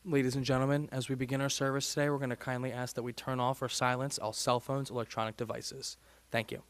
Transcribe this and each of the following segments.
Ladies and gentlemen, as we begin our service today, we're going to kindly ask that we turn off or silence all cell phones, electronic devices. Thank you.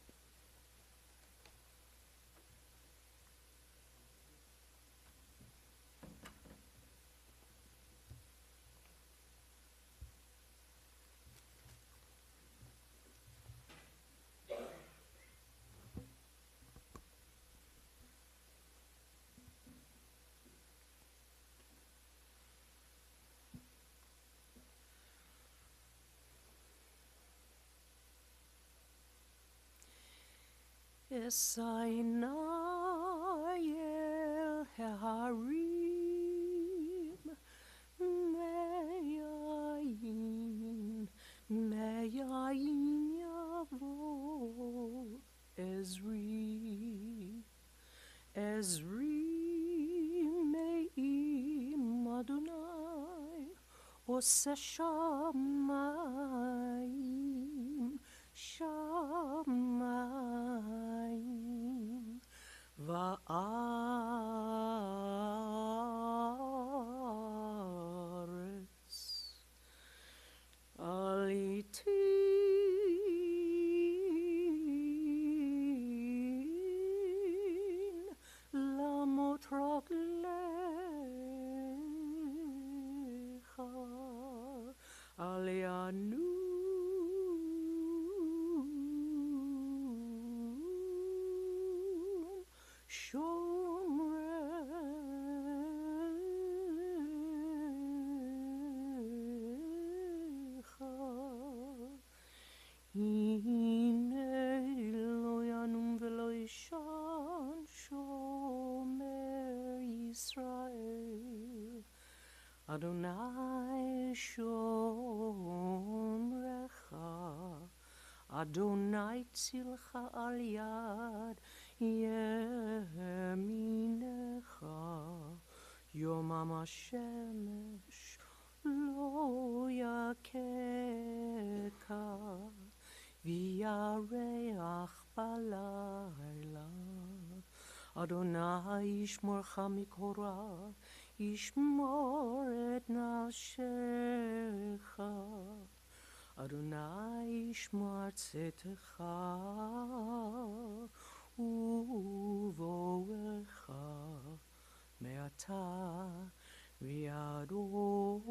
Esainayel harim meyayin yavo Ezri meim Adonai ose shamayim va'aretz aliti lamot raglecha alianu shomrecha hine lo yanum velo ishan shomer Yisrael Adonai shomrecha Adonai tzilcha al yad yeminecha Yomam hashemesh lo yakeka v'yareach balayla Adonai yishmorcha mikora yishmor et nafshecha Adonai yishmor tzetecha uvoecha me'ata v'ad olam.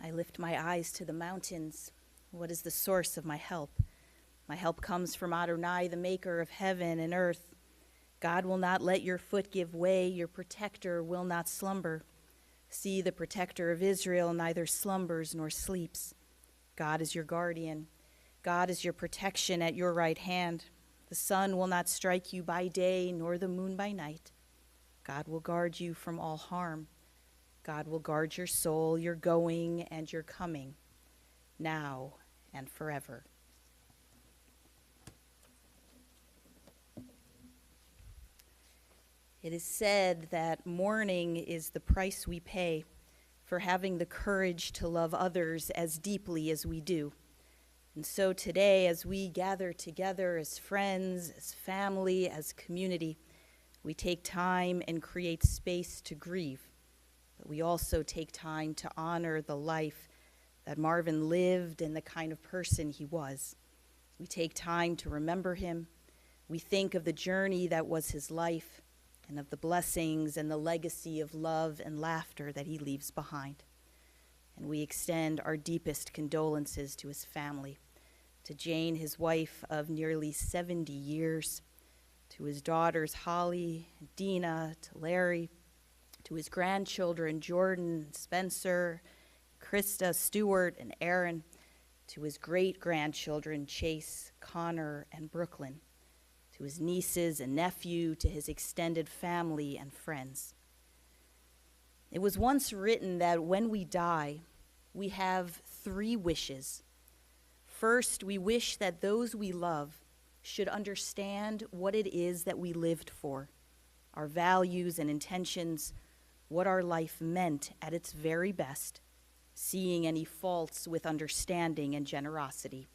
I lift my eyes to the mountains. What is the source of my help? My help comes from Adonai, the maker of heaven and earth. God will not let your foot give way. Your protector will not slumber. See, the protector of Israel neither slumbers nor sleeps. God is your guardian. God is your protection at your right hand. The sun will not strike you by day, nor the moon by night. God will guard you from all harm. God will guard your soul, your going and your coming, now and forever. It is said that mourning is the price we pay for having the courage to love others as deeply as we do. And so today, as we gather together as friends, as family, as community, we take time and create space to grieve. But we also take time to honor the life that Marvin lived and the kind of person he was. We take time to remember him. We think of the journey that was his life and of the blessings and the legacy of love and laughter that he leaves behind. And we extend our deepest condolences to his family, to Jane, his wife of nearly 70 years, to his daughters Holly, Dina, to Larry, to his grandchildren, Jordan, Spencer, Krista, Stewart, and Aaron, to his great-grandchildren, Chase, Connor, and Brooklyn, to his nieces and nephew, to his extended family and friends. It was once written that when we die, we have 3 wishes. First, we wish that those we love should understand what it is that we lived for, our values and intentions, what our life meant at its very best, seeing any faults with understanding and generosity.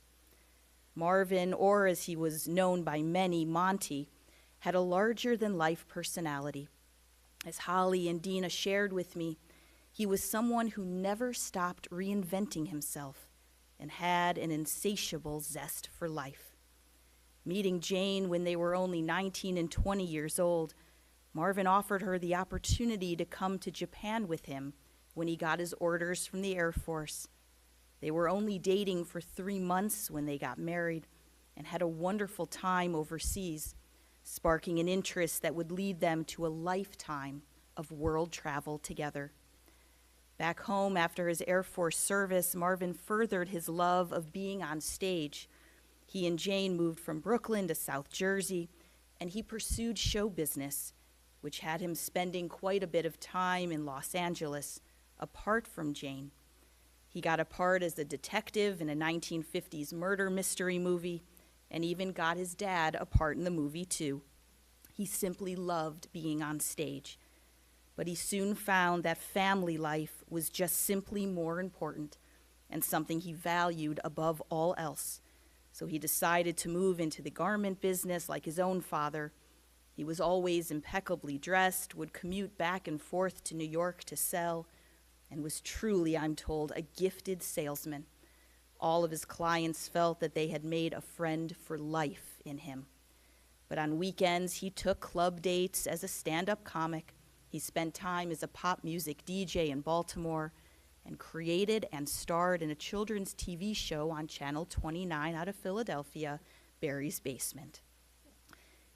Marvin, or as he was known by many, Monty, had a larger-than-life personality. As Holly and Dina shared with me, he was someone who never stopped reinventing himself and had an insatiable zest for life. Meeting Jane when they were only 19 and 20 years old, Marvin offered her the opportunity to come to Japan with him when he got his orders from the Air Force. They were only dating for 3 months when they got married and had a wonderful time overseas, sparking an interest that would lead them to a lifetime of world travel together. Back home after his Air Force service, Marvin furthered his love of being on stage. He and Jane moved from Brooklyn to South Jersey, and he pursued show business, which had him spending quite a bit of time in Los Angeles, apart from Jane. He got a part as a detective in a 1950s murder mystery movie, and even got his dad a part in the movie too. He simply loved being on stage. But he soon found that family life was just simply more important and something he valued above all else. So he decided to move into the garment business like his own father. He was always impeccably dressed, would commute back and forth to New York to sell, and was truly, I'm told, a gifted salesman. All of his clients felt that they had made a friend for life in him. But on weekends, he took club dates as a stand-up comic. He spent time as a pop music DJ in Baltimore and created and starred in a children's TV show on Channel 29 out of Philadelphia, Barry's Basement.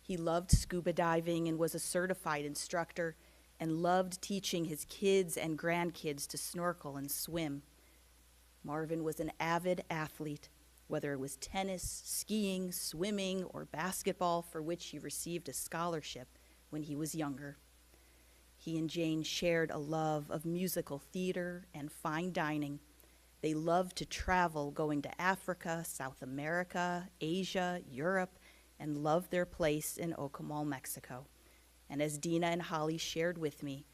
He loved scuba diving and was a certified instructor and loved teaching his kids and grandkids to snorkel and swim. Marvin was an avid athlete, whether it was tennis, skiing, swimming, or basketball, for which he received a scholarship when he was younger. He and Jane shared a love of musical theater and fine dining. They loved to travel, going to Africa, South America, Asia, Europe, and loved their place in Ocomal, Mexico. And as Dina and Holly shared with me,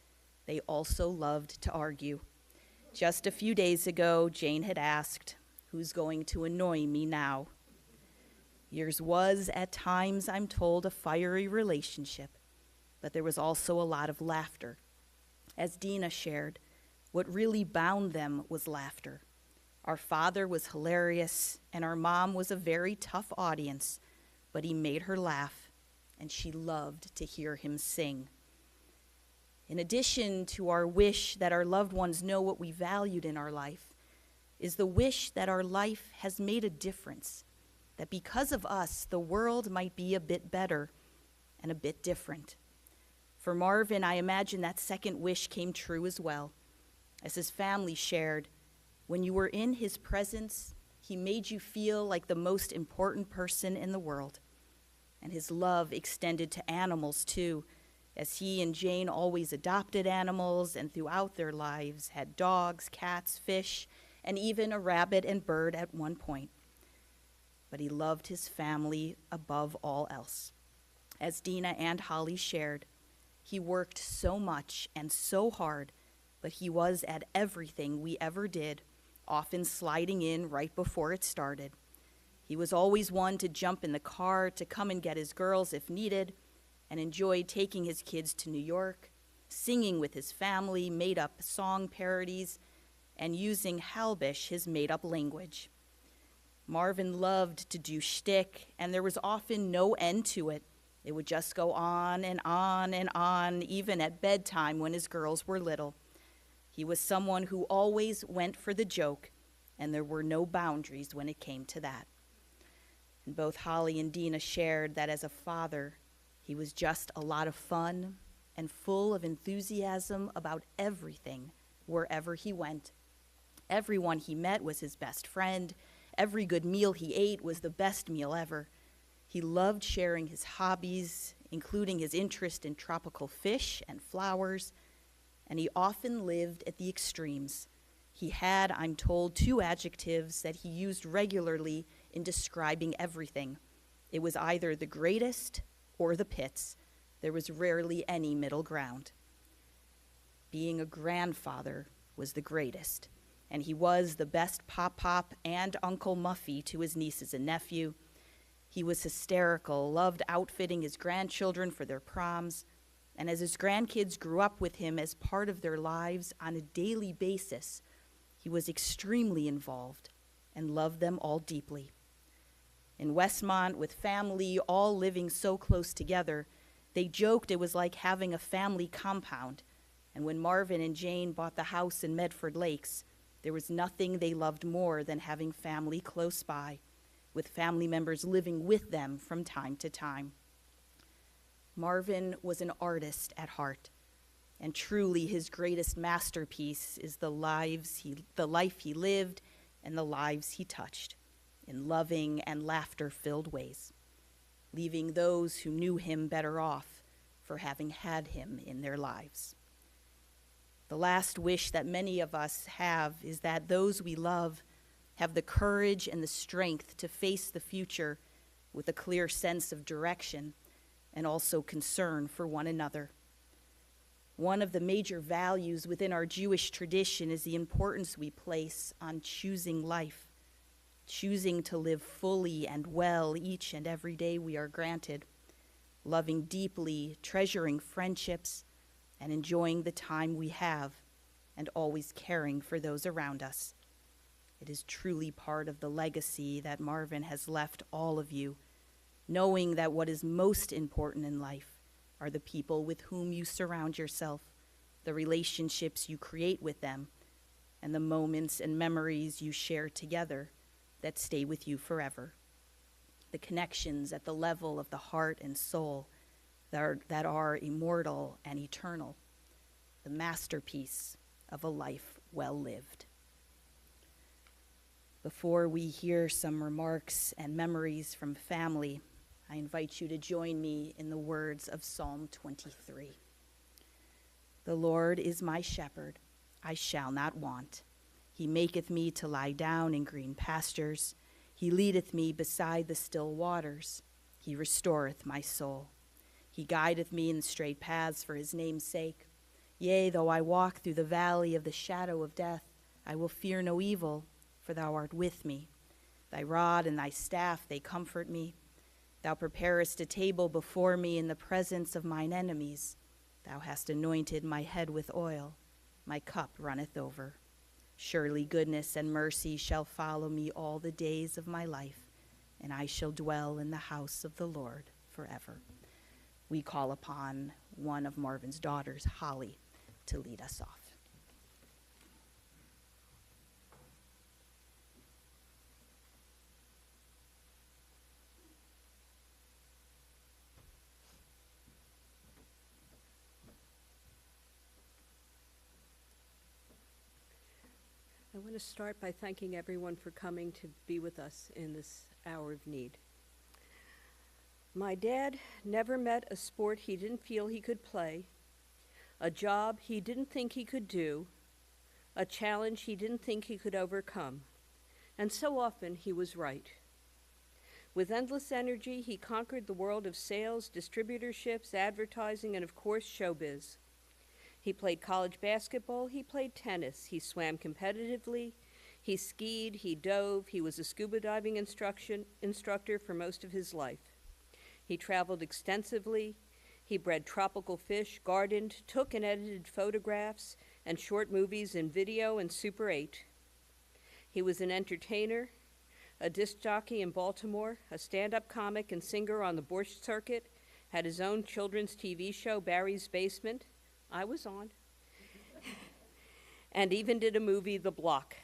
they also loved to argue. Just a few days ago, Jane had asked, "Who's going to annoy me now?" Yours was, at times, I'm told, a fiery relationship, but there was also a lot of laughter. As Dina shared, what really bound them was laughter. Our father was hilarious, and our mom was a very tough audience, but he made her laugh, and she loved to hear him sing. In addition to our wish that our loved ones know what we valued in our life, is the wish that our life has made a difference, that because of us, the world might be a bit better and a bit different. For Marvin, I imagine that second wish came true as well. As his family shared, when you were in his presence, he made you feel like the most important person in the world. And his love extended to animals too, as he and Jane always adopted animals and throughout their lives had dogs, cats, fish, and even a rabbit and bird at one point. But he loved his family above all else. As Dina and Holly shared, he worked so much and so hard, but he was at everything we ever did, often sliding in right before it started. He was always one to jump in the car to come and get his girls if needed, and enjoyed taking his kids to New York, singing with his family made-up song parodies, and using Halbish, his made-up language. Marvin loved to do shtick, and there was often no end to it. It would just go on and on and on, even at bedtime when his girls were little. He was someone who always went for the joke, and there were no boundaries when it came to that. And both Holly and Dina shared that as a father, he was just a lot of fun and full of enthusiasm about everything wherever he went. Everyone he met was his best friend. Every good meal he ate was the best meal ever. He loved sharing his hobbies, including his interest in tropical fish and flowers, and he often lived at the extremes. He had, I'm told, 2 adjectives that he used regularly in describing everything. It was either the greatest or the pits. There was rarely any middle ground. Being a grandfather was the greatest, and he was the best pop-pop and Uncle Muffy to his nieces and nephew. He was hysterical, loved outfitting his grandchildren for their proms, and as his grandkids grew up with him as part of their lives on a daily basis, he was extremely involved and loved them all deeply. In Westmont, with family all living so close together, they joked it was like having a family compound, and when Marvin and Jane bought the house in Medford Lakes, there was nothing they loved more than having family close by, with family members living with them from time to time. Marvin was an artist at heart, and truly his greatest masterpiece is the life he lived and the lives he touched in loving and laughter-filled ways, leaving those who knew him better off for having had him in their lives. The last wish that many of us have is that those we love have the courage and the strength to face the future with a clear sense of direction and also concern for one another. One of the major values within our Jewish tradition is the importance we place on choosing life, choosing to live fully and well each and every day we are granted, loving deeply, treasuring friendships, and enjoying the time we have, and always caring for those around us. It is truly part of the legacy that Marvin has left all of you, knowing that what is most important in life are the people with whom you surround yourself, the relationships you create with them, and the moments and memories you share together that stay with you forever. The connections at the level of the heart and soul that are immortal and eternal, the masterpiece of a life well lived. Before we hear some remarks and memories from family, I invite you to join me in the words of Psalm 23. The Lord is my shepherd, I shall not want. He maketh me to lie down in green pastures. He leadeth me beside the still waters. He restoreth my soul. He guideth me in straight paths for his name's sake. Yea, though I walk through the valley of the shadow of death, I will fear no evil, for thou art with me. Thy rod and thy staff, they comfort me. Thou preparest a table before me in the presence of mine enemies. Thou hast anointed my head with oil. My cup runneth over. Surely goodness and mercy shall follow me all the days of my life, and I shall dwell in the house of the Lord forever. We call upon one of Marvin's daughters, Holly, to lead us off. I want to start by thanking everyone for coming to be with us in this hour of need. My dad never met a sport he didn't feel he could play, a job he didn't think he could do, a challenge he didn't think he could overcome, and so often he was right. With endless energy, he conquered the world of sales, distributorships, advertising, and of course, showbiz. He played college basketball, he played tennis, he swam competitively, he skied, he dove, he was a scuba diving instructor for most of his life. He traveled extensively, he bred tropical fish, gardened, took and edited photographs and short movies in video and Super 8. He was an entertainer, a disc jockey in Baltimore, a stand-up comic and singer on the Borscht Circuit, had his own children's TV show, Barry's Basement, I was on, and even did a movie, The Block.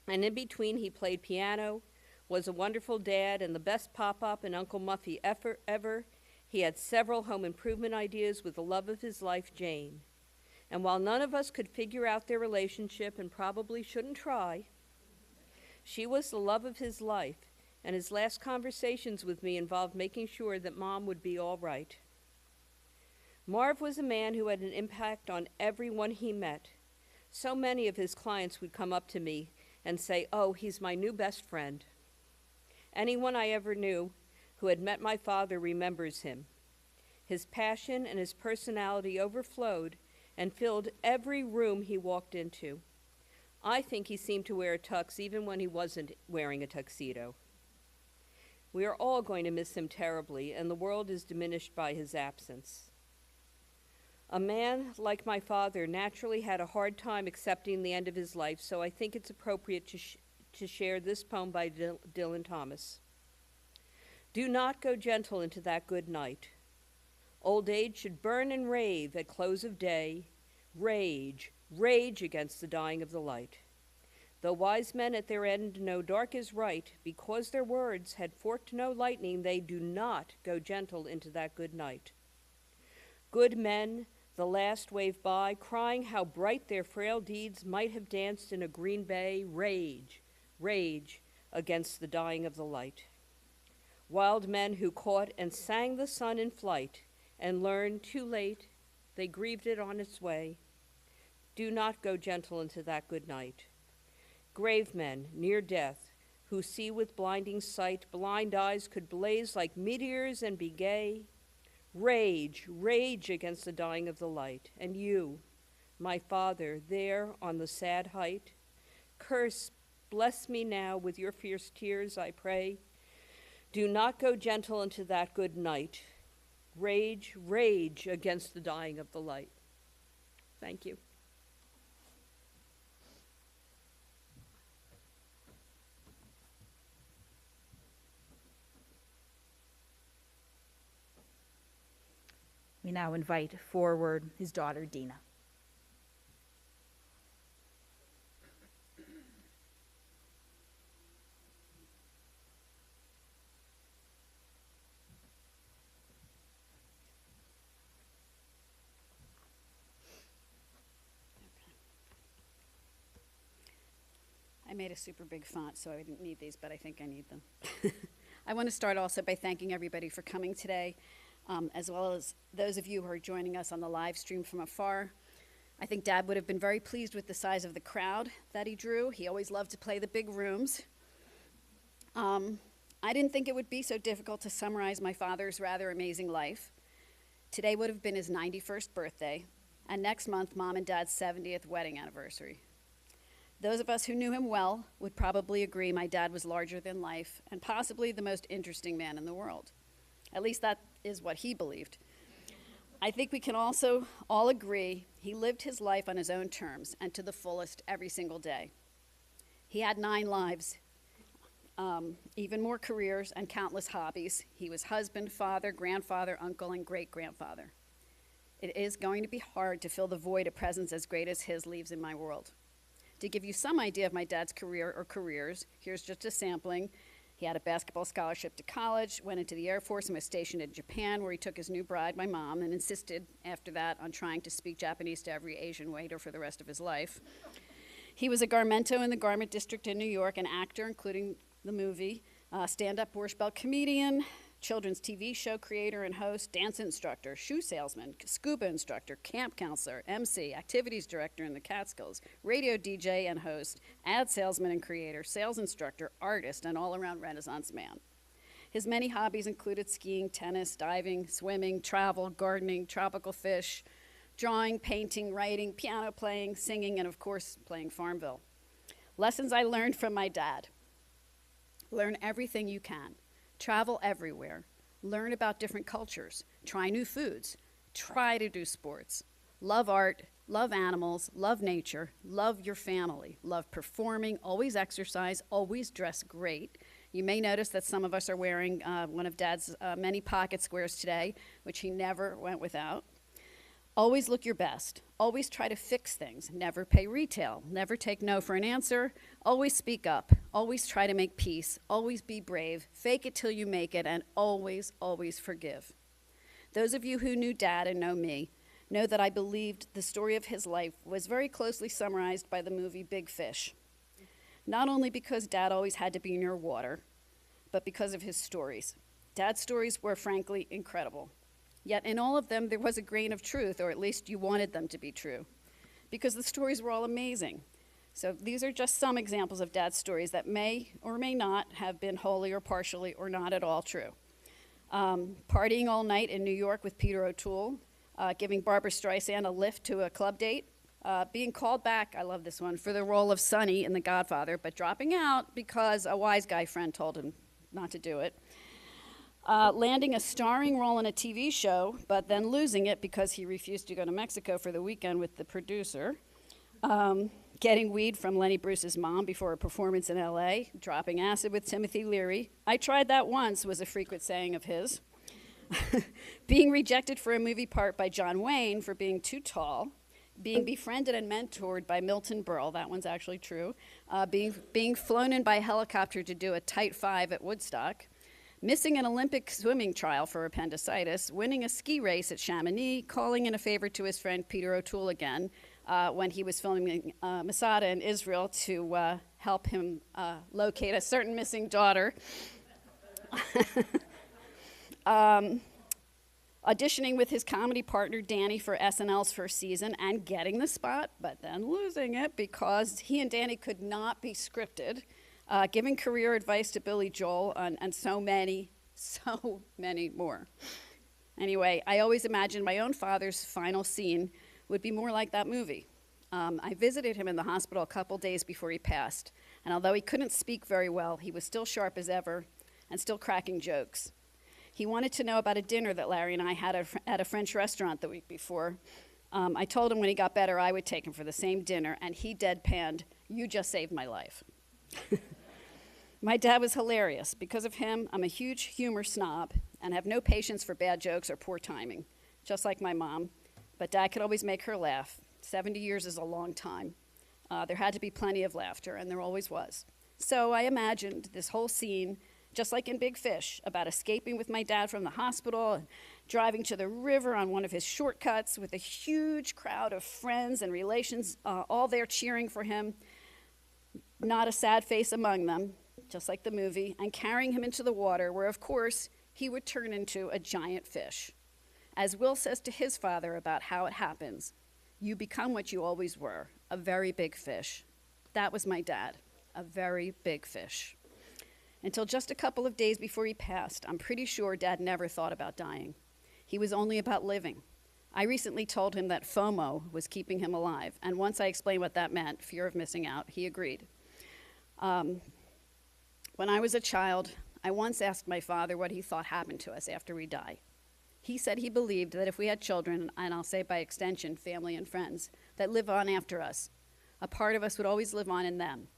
And in between, he played piano, was a wonderful dad, and the best pop-up and Uncle Muffy ever. He had several home improvement ideas with the love of his life, Jane. And while none of us could figure out their relationship and probably shouldn't try, she was the love of his life, and his last conversations with me involved making sure that Mom would be all right. Marv was a man who had an impact on everyone he met. So many of his clients would come up to me and say, "Oh, he's my new best friend." Anyone I ever knew who had met my father remembers him. His passion and his personality overflowed and filled every room he walked into. I think he seemed to wear a tux even when he wasn't wearing a tuxedo. We are all going to miss him terribly, and the world is diminished by his absence. A man like my father naturally had a hard time accepting the end of his life, so I think it's appropriate to share this poem by Dylan Thomas. Do not go gentle into that good night. Old age should burn and rave at close of day, rage, rage against the dying of the light. Though wise men at their end know dark is right, because their words had forked no lightning, they do not go gentle into that good night. Good men, the last wave by, crying how bright their frail deeds might have danced in a green bay, rage, rage against the dying of the light. Wild men who caught and sang the sun in flight, and learned too late they grieved it on its way. Do not go gentle into that good night. Grave men near death, who see with blinding sight, blind eyes could blaze like meteors and be gay. Rage, rage against the dying of the light. And you, my father, there on the sad height, curse, bless me now with your fierce tears, I pray. Do not go gentle into that good night. Rage, rage against the dying of the light. Thank you. We now invite forward his daughter, Dina. I made a super big font, so I didn't need these, but I think I need them. I want to start also by thanking everybody for coming today, as well as those of you who are joining us on the live stream from afar. I think Dad would have been very pleased with the size of the crowd that he drew. He always loved to play the big rooms. I didn't think it would be so difficult to summarize my father's rather amazing life. Today would have been his 91st birthday, and next month, Mom and Dad's 70th wedding anniversary. Those of us who knew him well would probably agree my dad was larger than life and possibly the most interesting man in the world. At least that is what he believed. I think we can also all agree he lived his life on his own terms and to the fullest every single day. He had 9 lives, even more careers and countless hobbies. He was husband, father, grandfather, uncle, and great-grandfather. It is going to be hard to fill the void a presence as great as his leaves in my world. To give you some idea of my dad's career or careers, here's just a sampling. He had a basketball scholarship to college, went into the Air Force, and was stationed in Japan, where he took his new bride, my mom, and insisted after that on trying to speak Japanese to every Asian waiter for the rest of his life. He was a garmento in the garment district in New York, an actor, including the movie, stand-up Borscht Belt comedian, children's TV show creator and host, dance instructor, shoe salesman, scuba instructor, camp counselor, MC, activities director in the Catskills, radio DJ and host, ad salesman and creator, sales instructor, artist, and all-around Renaissance man. His many hobbies included skiing, tennis, diving, swimming, travel, gardening, tropical fish, drawing, painting, writing, piano playing, singing, and of course, playing Farmville. Lessons I learned from my dad. Learn everything you can. Travel everywhere, learn about different cultures, try new foods, try to do sports, love art, love animals, love nature, love your family, love performing, always exercise, always dress great. You may notice that some of us are wearing one of Dad's many pocket squares today, which he never went without. Always look your best. Always try to fix things. Never pay retail. Never take no for an answer. Always speak up. Always try to make peace. Always be brave. Fake it till you make it. And always, always forgive. Those of you who knew Dad and know me know that I believed the story of his life was very closely summarized by the movie Big Fish. Not only because Dad always had to be near water, but because of his stories. Dad's stories were frankly incredible. Yet in all of them, there was a grain of truth, or at least you wanted them to be true, because the stories were all amazing. So these are just some examples of Dad's stories that may or may not have been wholly or partially or not at all true. Partying all night in New York with Peter O'Toole, giving Barbra Streisand a lift to a club date, being called back, I love this one, for the role of Sonny in The Godfather, but dropping out because a wise guy friend told him not to do it. Landing a starring role in a TV show, but then losing it because he refused to go to Mexico for the weekend with the producer. Getting weed from Lenny Bruce's mom before a performance in LA. Dropping acid with Timothy Leary. I tried that once, was a frequent saying of his. Being rejected for a movie part by John Wayne for being too tall. Being befriended and mentored by Milton Berle, that one's actually true. Being flown in by helicopter to do a tight 5 at Woodstock. Missing an Olympic swimming trial for appendicitis. Winning a ski race at Chamonix. Calling in a favor to his friend Peter O'Toole again when he was filming Masada in Israel to help him locate a certain missing daughter. Auditioning with his comedy partner Danny for SNL's first season and getting the spot, but then losing it because he and Danny could not be scripted. Giving career advice to Billy Joel and so many more. Anyway, I always imagined my own father's final scene would be more like that movie. I visited him in the hospital a couple days before he passed, and although he couldn't speak very well, he was still sharp as ever and still cracking jokes. He wanted to know about a dinner that Larry and I had at a French restaurant the week before. I told him when he got better I would take him for the same dinner, and he deadpanned, "You just saved my life." My dad was hilarious. Because of him, I'm a huge humor snob and have no patience for bad jokes or poor timing, just like my mom. But Dad could always make her laugh. 70 years is a long time. There had to be plenty of laughter, and there always was. So I imagined this whole scene, just like in Big Fish, about escaping with my dad from the hospital and driving to the river on one of his shortcuts with a huge crowd of friends and relations all there cheering for him, not a sad face among them, just like the movie, and carrying him into the water where, of course, he would turn into a giant fish. As Will says to his father about how it happens, you become what you always were, a very big fish. That was my dad, a very big fish. Until just a couple of days before he passed, I'm pretty sure Dad never thought about dying. He was only about living. I recently told him that FOMO was keeping him alive, and once I explained what that meant, fear of missing out, he agreed. When I was a child, I once asked my father what he thought happened to us after we die. He said he believed that if we had children, and I'll say by extension, family and friends, that live on after us, a part of us would always live on in them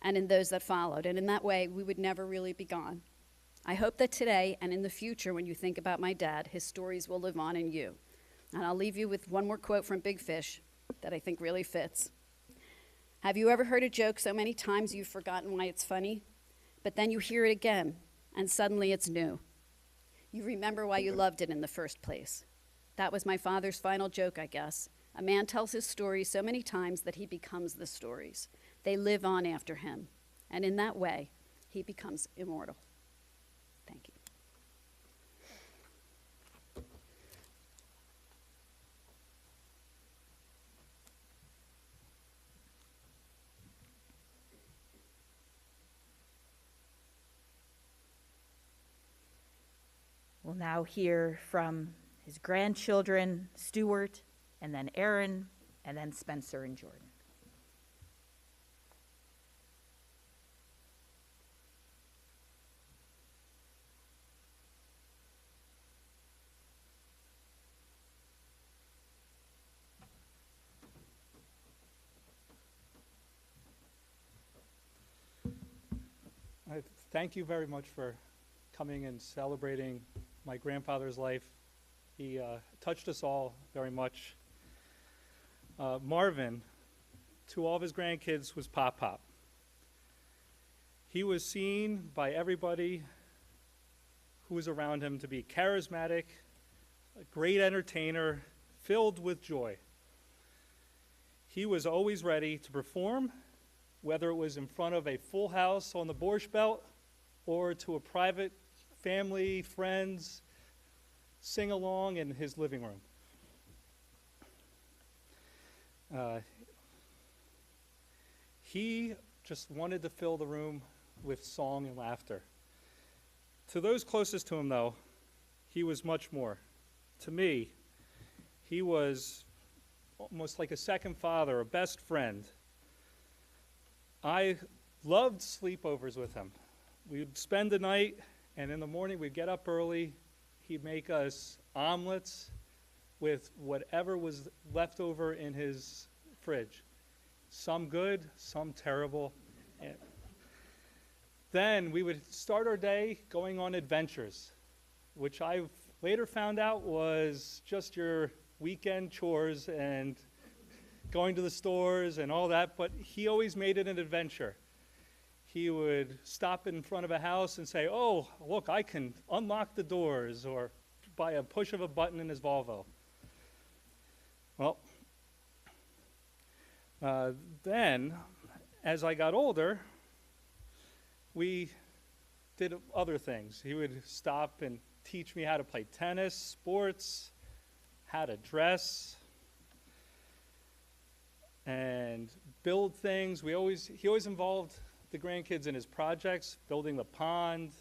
and in those that followed, and in that way, we would never really be gone. I hope that today and in the future, when you think about my dad, his stories will live on in you. And I'll leave you with one more quote from Big Fish that I think really fits. Have you ever heard a joke so many times you've forgotten why it's funny? But then you hear it again, and suddenly it's new. You remember why you loved it in the first place. That was my father's final joke, I guess. A man tells his stories so many times that he becomes the stories. They live on after him, and in that way, he becomes immortal. Thank you. We'll now hear from his grandchildren, Stuart, and then Aaron, and then Spencer and Jordan. Thank you very much for coming and celebrating my grandfather's life. He touched us all very much. Marvin, to all of his grandkids, was Pop Pop. He was seen by everybody who was around him to be charismatic, a great entertainer, filled with joy. He was always ready to perform, whether it was in front of a full house on the Borscht Belt or to a private family, friends, sing along in his living room. He just wanted to fill the room with song and laughter. To those closest to him, though, he was much more. To me, he was almost like a second father, a best friend. I loved sleepovers with him. We'd spend the night, and in the morning we'd get up early. He'd make us omelets with whatever was left over in his fridge. Some good, some terrible. And then we would start our day going on adventures, which I later found out was just your weekend chores and going to the stores and all that, but he always made it an adventure. He would stop in front of a house and say, "Oh, look, I can unlock the doors," or by a push of a button in his Volvo. Well, then, as I got older, we did other things. He would stop and teach me how to play tennis, sports, how to dress, and build things. He always involved the grandkids in his projects, building the pond.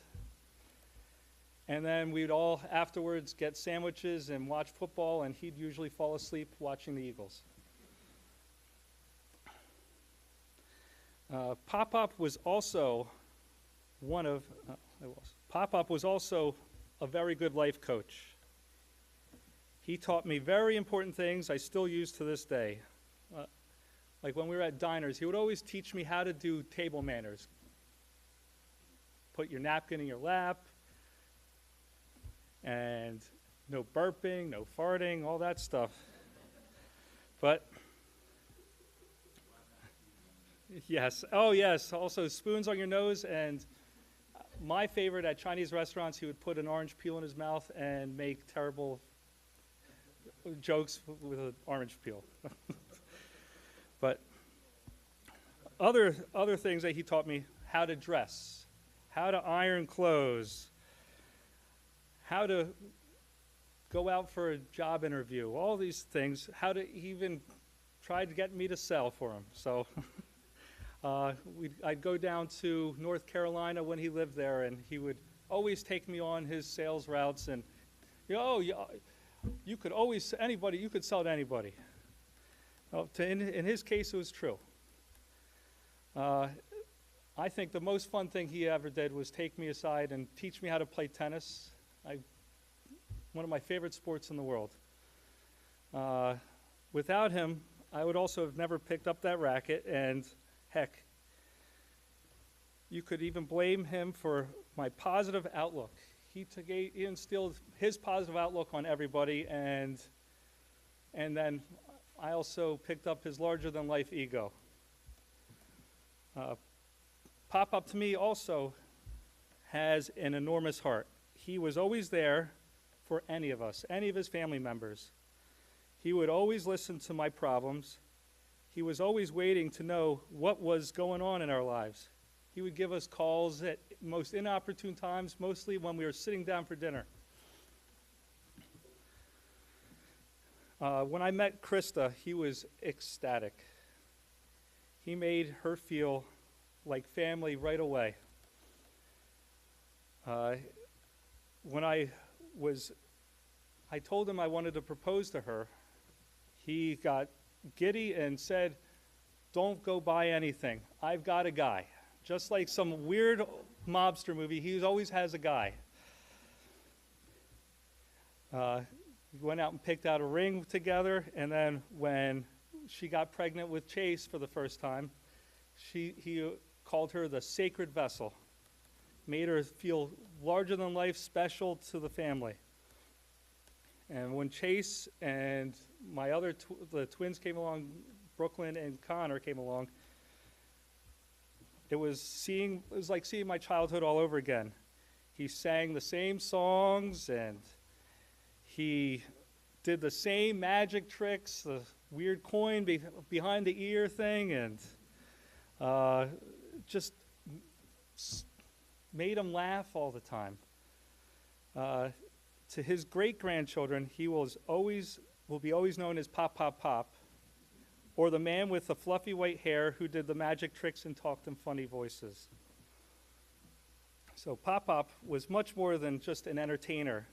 And then we'd all afterwards get sandwiches and watch football, and he'd usually fall asleep watching the Eagles. Pop-Pop was also Pop-Pop was also a very good life coach. He taught me very important things I still use to this day. Like when we were at diners, he would always teach me how to do table manners. Put your napkin in your lap, and no burping, no farting, all that stuff. But, yes, oh yes, also spoons on your nose, and my favorite at Chinese restaurants, he would put an orange peel in his mouth and make terrible jokes with an orange peel. But other things that he taught me: how to dress, how to iron clothes, how to go out for a job interview, all these things, how to even try to get me to sell for him. So I'd go down to North Carolina when he lived there, and he would always take me on his sales routes, and you could always, you could sell to anybody. Well, in his case, it was true. I think the most fun thing he ever did was take me aside and teach me how to play tennis. One of my favorite sports in the world. Without him, I would also have never picked up that racket, and heck, you could even blame him for my positive outlook. He instilled his positive outlook on everybody, and then I also picked up his larger-than-life ego. Pop-Up to me also has an enormous heart. He was always there for any of us, any of his family members. He would always listen to my problems. He was always waiting to know what was going on in our lives. He would give us calls at most inopportune times, mostly when we were sitting down for dinner. When I met Krista, he was ecstatic. He made her feel like family right away. When I told him I wanted to propose to her, he got giddy and said, "Don't go buy anything. I've got a guy." Just like some weird mobster movie, he always has a guy. We went out and picked out a ring together, and then when she got pregnant with Chase for the first time, he called her the sacred vessel, made her feel larger than life, special to the family. And when Chase and my other the twins came along, Brooklyn and Connor came along, it was like seeing my childhood all over again. He sang the same songs, and he did the same magic tricks, the weird coin behind the ear thing, and just made him laugh all the time. To his great-grandchildren, he will be always known as Pop, Pop, Pop, or the man with the fluffy white hair who did the magic tricks and talked in funny voices. So Pop Pop was much more than just an entertainer.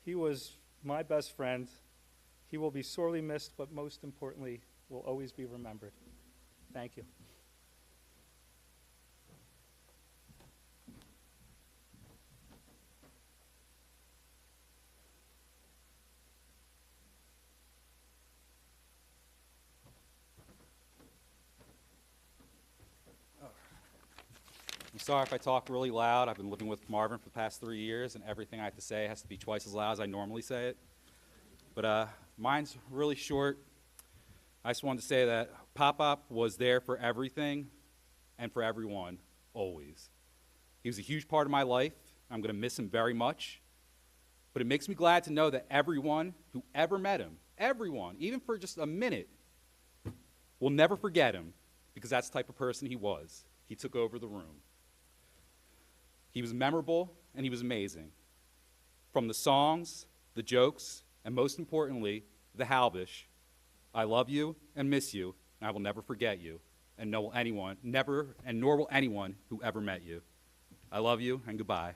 He was my best friend, He will be sorely missed, but most importantly, will always be remembered. Thank you. I'm sorry if I talk really loud. I've been living with Marvin for the past 3 years, and everything I have to say has to be twice as loud as I normally say it. But mine's really short. I just wanted to say that Pop-Pop was there for everything and for everyone, always. He was a huge part of my life. I'm going to miss him very much. But it makes me glad to know that everyone who ever met him, everyone, even for just a minute, will never forget him, because that's the type of person he was. He took over the room. He was memorable, and he was amazing. From the songs, the jokes, and most importantly, the Halbish, I love you and miss you, and I will never forget you, and nor will anyone who ever met you. I love you, and goodbye.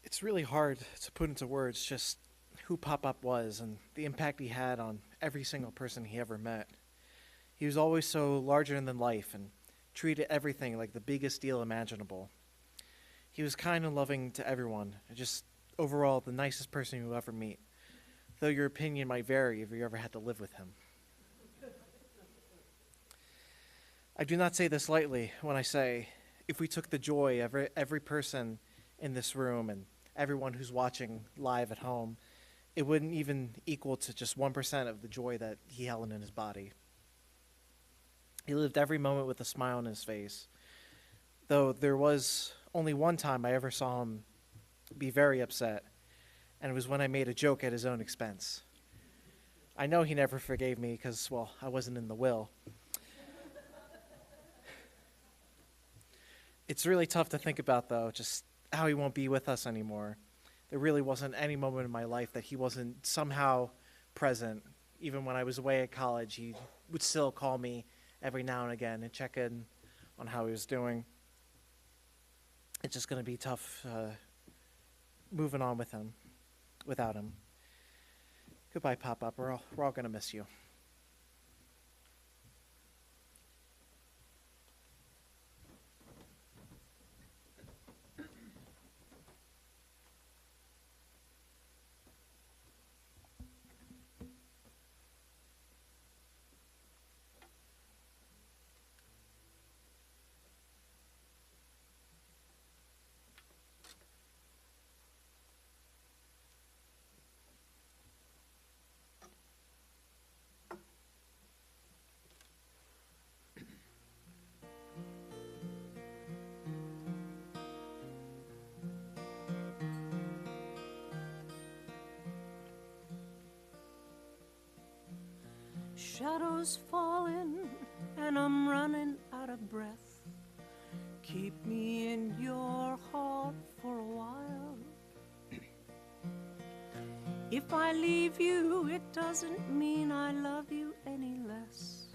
It's really hard to put into words just who Pop-Up was and the impact he had on every single person he ever met. He was always so larger than life and treated everything like the biggest deal imaginable. He was kind and loving to everyone, and just overall the nicest person you'll ever meet, though your opinion might vary if you ever had to live with him. I do not say this lightly when I say, if we took the joy of every person in this room and everyone who's watching live at home, it wouldn't even equal to just 1% of the joy that he held in his body. He lived every moment with a smile on his face, though there was only one time I ever saw him be very upset, and it was when I made a joke at his own expense. I know he never forgave me because, well, I wasn't in the will. It's really tough to think about, though, just how he won't be with us anymore. There really wasn't any moment in my life that he wasn't somehow present. Even when I was away at college, he would still call me every now and again and check in on how he was doing. It's just going to be tough moving on without him. Goodbye, Pop-Up. We're all going to miss you. Shadows falling and I'm running out of breath. Keep me in your heart for a while. If I leave you, it doesn't mean I love you any less.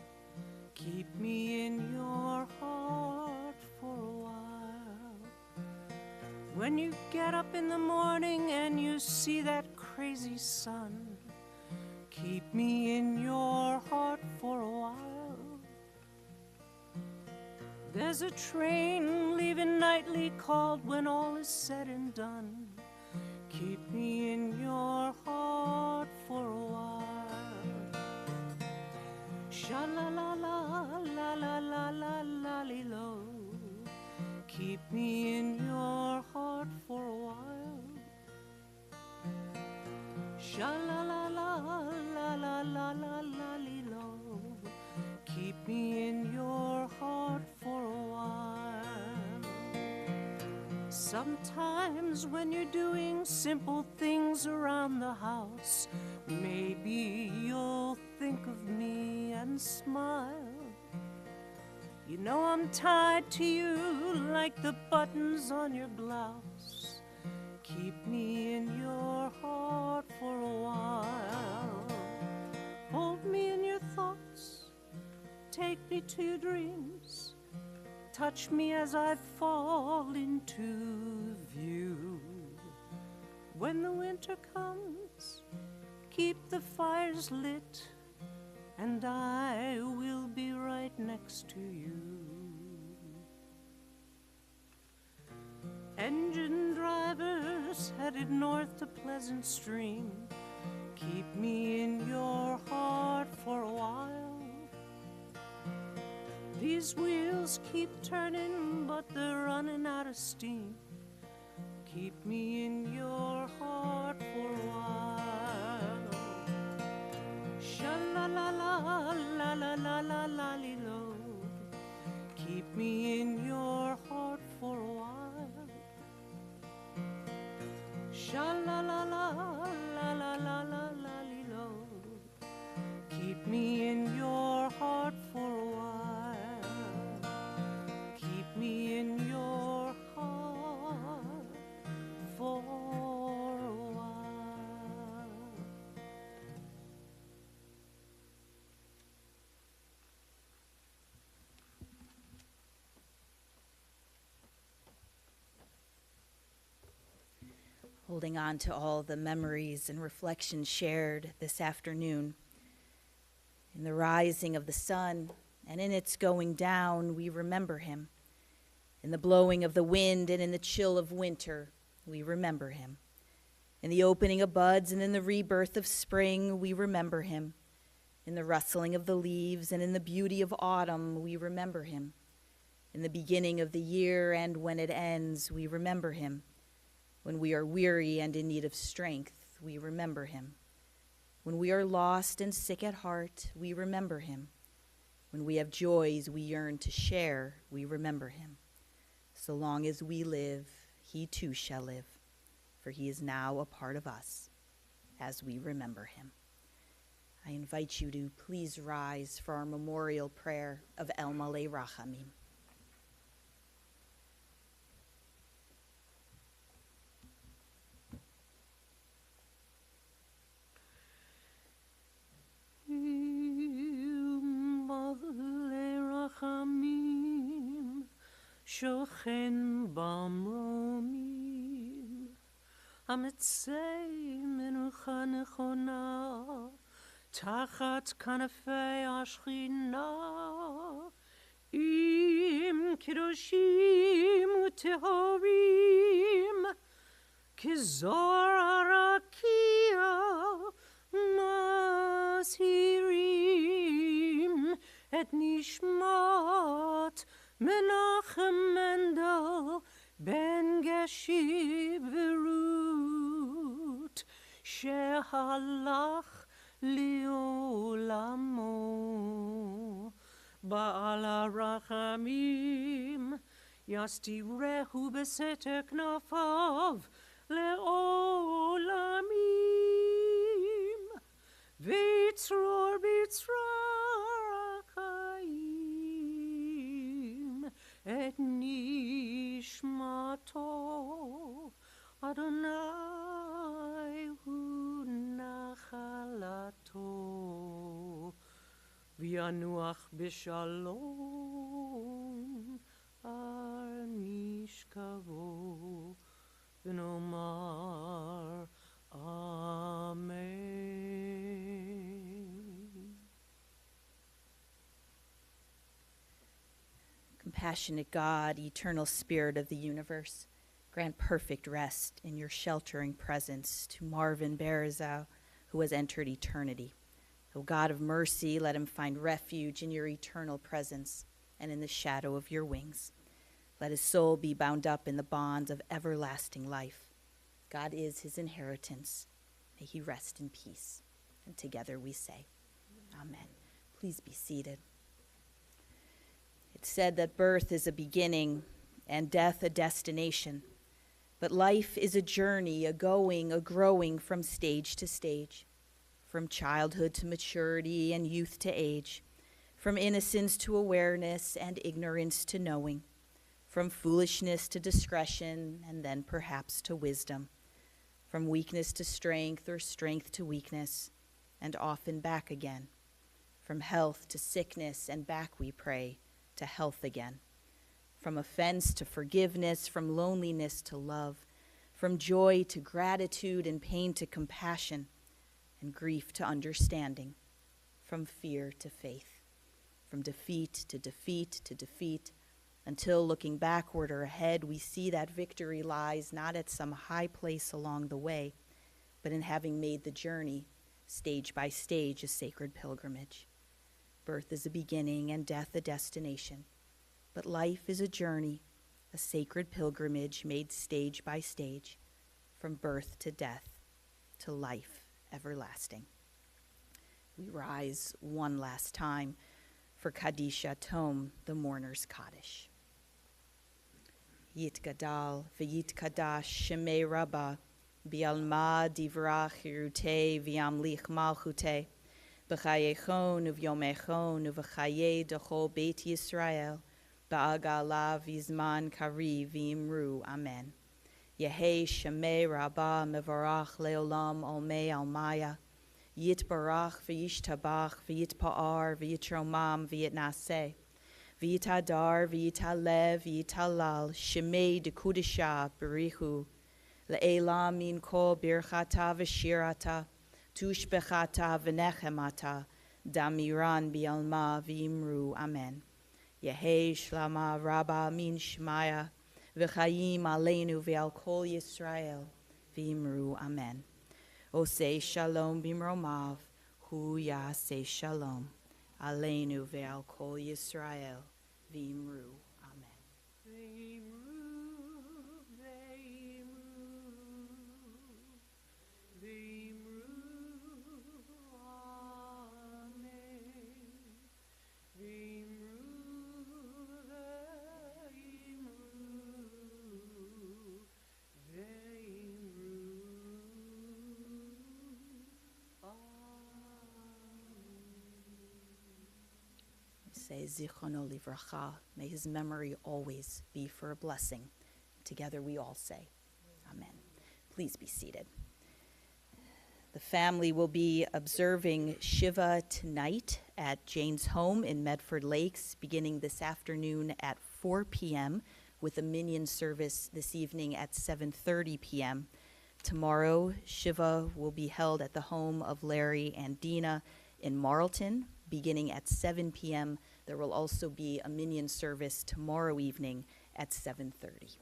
Keep me in your heart for a while. When you get up in the morning and you see that crazy sun, keep me in your heart for a while. There's a train leaving nightly called when all is said and done. Keep me in your heart for a while. Sha-la-la-la-la-la-la-la-la-li-lo. Keep me in your heart for a while. Sha-la-la-la-la-la-la-la-li-lo. Keep me in your heart for a while. Sometimes when you're doing simple things around the house, maybe you'll think of me and smile. You know I'm I'm tied to you like the buttons on your blouse. Keep me in your heart for a while. Hold me in your thoughts. Take me to your dreams. Touch me as I fall into view. When the winter comes, keep the fires lit, and I will be right next to you. Engine drivers headed north to Pleasant Stream, keep me in your heart for a while. These wheels keep turning, but they're running out of steam. Keep me in your heart for a while. Sha-la-la-la-la-la-la-la-la-li-lo. Keep me in your heart for a while. Sha-la-la-la-la-la-la-la-la-li-lo. Keep me in your heart for a while. Keep me in your heart for a while. Holding on to all the memories and reflections shared this afternoon. In the rising of the sun and in its going down, we remember him. In the blowing of the wind and in the chill of winter, we remember him. In the opening of buds and in the rebirth of spring, we remember him. In the rustling of the leaves and in the beauty of autumn, we remember him. In the beginning of the year and when it ends, we remember him. When we are weary and in need of strength, we remember him. When we are lost and sick at heart, we remember him. When we have joys we yearn to share, we remember him. So long as we live, he too shall live, for he is now a part of us as we remember him. I invite you to please rise for our memorial prayer of El Malei Rachamim. שוכן במרומים, המצא מנוחה נכונה, תחת כנפי השכינה, עם קדושים וטהורים, כזוהר הרקיע מזהירים את נשמת מנחם מנדל בן גשי ורות שהלך לעולמו. בעל הרחמים יסתירהו בסתר כנפיו לעולמים, ויצרור בצרור החיים את נשמתו. אדוני הוא נחלתו, וינוח בשלום על משכבו, ונאמר אמן. Compassionate God, eternal Spirit of the universe, grant perfect rest in your sheltering presence to Marvin Berezow, who has entered eternity. O God of mercy, let him find refuge in your eternal presence and in the shadow of your wings. Let his soul be bound up in the bonds of everlasting life. God is his inheritance. May he rest in peace. And together we say, Amen. Please be seated. It's said that birth is a beginning and death a destination, but life is a journey, a going, a growing from stage to stage, from childhood to maturity and youth to age, from innocence to awareness and ignorance to knowing, from foolishness to discretion and then perhaps to wisdom, from weakness to strength or strength to weakness, and often back again, from health to sickness and back we pray to health again, from offense to forgiveness, from loneliness to love, from joy to gratitude and pain to compassion, and grief to understanding, from fear to faith, from defeat to defeat to defeat, until looking backward or ahead, we see that victory lies not at some high place along the way, but in having made the journey, stage by stage, a sacred pilgrimage. Birth is a beginning and death a destination, but life is a journey, a sacred pilgrimage made stage by stage, from birth to death to life everlasting. We rise one last time for Kadisha Tom, the mourner's Kaddish. Yitgadal v'yitkadash shemei Rabbah bi'alma divrach hirutei v'yamlich malchutei b'chayechon uv'yomechon uv'chayei d'chol Beit Yisrael ba'agala v'zman kari v'imru. Amen. Yehei shemei Rabbah mevarach leolam olmei almaya yitbarach v'yishtabach v'yitpa'ar v'yitromam v'yitnaseh V'yitadar, v'yitalev, v'yitalal, shemei dekudisha berichu, le'elam min kol birchata v'shirata, tushbechata v'nechemata, damiran bi'alma v'imru. Amen. Yehei shlama rabba min shmaya, v'chayim aleinu v'al kol Yisrael, v'imru. Amen. Osei shalom bimromav, hu yaseh shalom. Aleinu ve'al kol Yisrael, v'imru. Amen. V'imru, v'imru, v'imru, amen. V'imru, v'imru, v'imru, Say Zichrono Livracha, may his memory always be for a blessing. Together we all say, Amen. Please be seated. The family will be observing Shiva tonight at Jane's home in Medford Lakes, beginning this afternoon at 4 p.m., with a minion service this evening at 7:30 p.m. Tomorrow, Shiva will be held at the home of Larry and Dina in Marlton, beginning at 7 p.m. There will also be a minion service tomorrow evening at 7:30.